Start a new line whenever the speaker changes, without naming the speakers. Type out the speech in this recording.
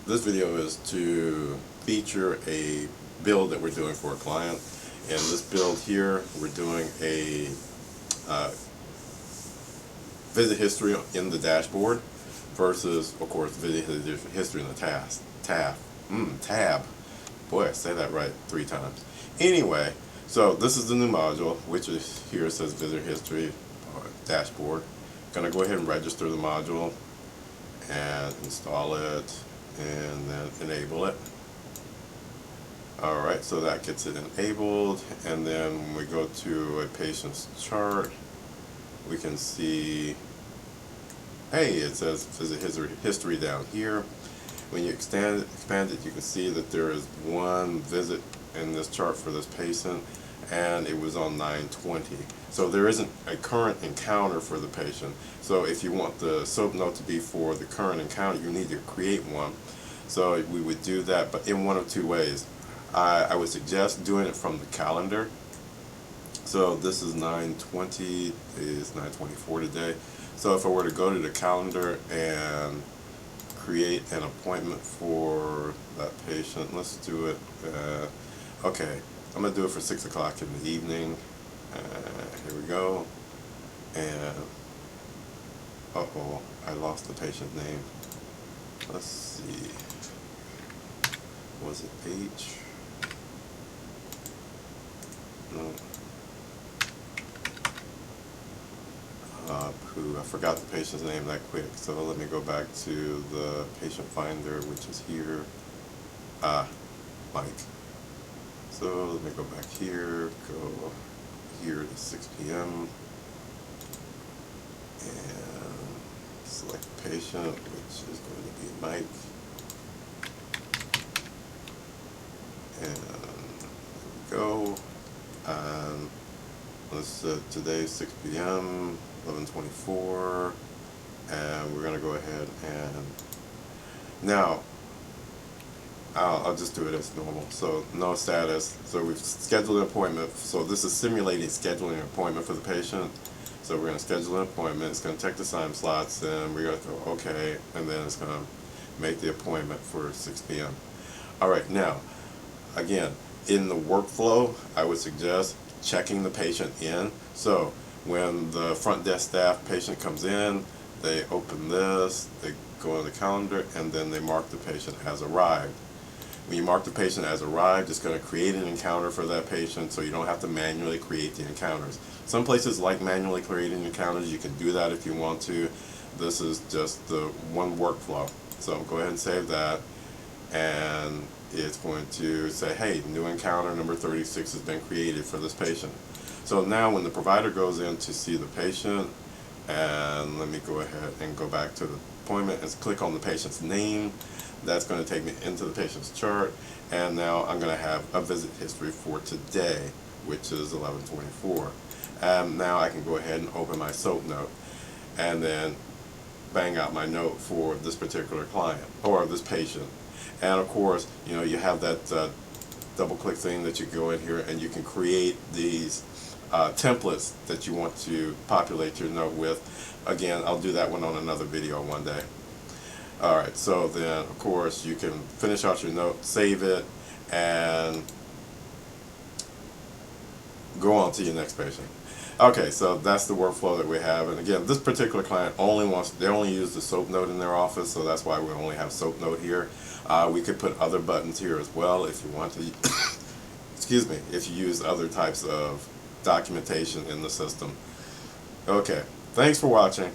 This video is to feature a build that we're doing for a client. And this build here, we're doing a visit history in the dashboard versus, of course, visit history in the tab. Boy, I say that right 3 times. Anyway, so this is the new module, which is here it says visit history dashboard. Gonna go ahead and register the module and install it and then enable it. Alright, so that gets it enabled, and then when we go to a patient's chart, we can see, hey, it says visit history down here. When you expand it, you can see that there is one visit in this chart for this patient, and it was on 9/20. So there isn't a current encounter for the patient. So if you want the SOAP note to be for the current encounter, you need to create one. So we would do that, but in one of 2 ways. I would suggest doing it from the calendar. So this is 9/20, it is 9/24 today. So if I were to go to the calendar and create an appointment for that patient, let's do it, okay, I'm going to do it for 6 o'clock in the evening. Here we go. And, uh-oh, I lost the patient's name. Let's see. Was it H? No. I forgot the patient's name that quick, so let me go back to the patient finder, which is here. Mike. So let me go back here, go here to 6 p.m. and select the patient, which is going to be Mike. And there we go. Let's today's 6 p.m. 11:24, and we're gonna go ahead and now I'll just do it as normal. So no status. So we've scheduled an appointment. So this is simulating scheduling an appointment for the patient. So we're gonna schedule an appointment. It's gonna check the time slots, and we're gonna go okay, and then it's gonna make the appointment for 6 p.m. All right, now again, in the workflow, I would suggest checking the patient in. So when the front desk staff patient comes in, they open this, they go on the calendar, and then they mark the patient as arrived. When you mark the patient as arrived, it's going to create an encounter for that patient, so you don't have to manually create the encounters. Some places like manually creating encounters. You can do that if you want to. This is just the one workflow. So go ahead and save that, and it's going to say, hey, new encounter number 36 has been created for this patient. So now when the provider goes in to see the patient, and let me go ahead and go back to the appointment and click on the patient's name, that's going to take me into the patient's chart, and now I'm going to have a visit history for today, which is 11/24. And now I can go ahead and open my SOAP note and then bang out my note for this particular client or this patient. And of course, you know, you have that double click thing that you go in here and you can create these templates that you want to populate your note with. Again, I'll do that one on another video one day. Alright, so then of course you can finish out your note, save it, and go on to your next patient. Okay, so that's the workflow that we have. And again, this particular client they only use the SOAP note in their office, so that's why we only have SOAP note here. We could put other buttons here as well if you want to. Excuse me, if you use other types of documentation in the system. Okay, thanks for watching.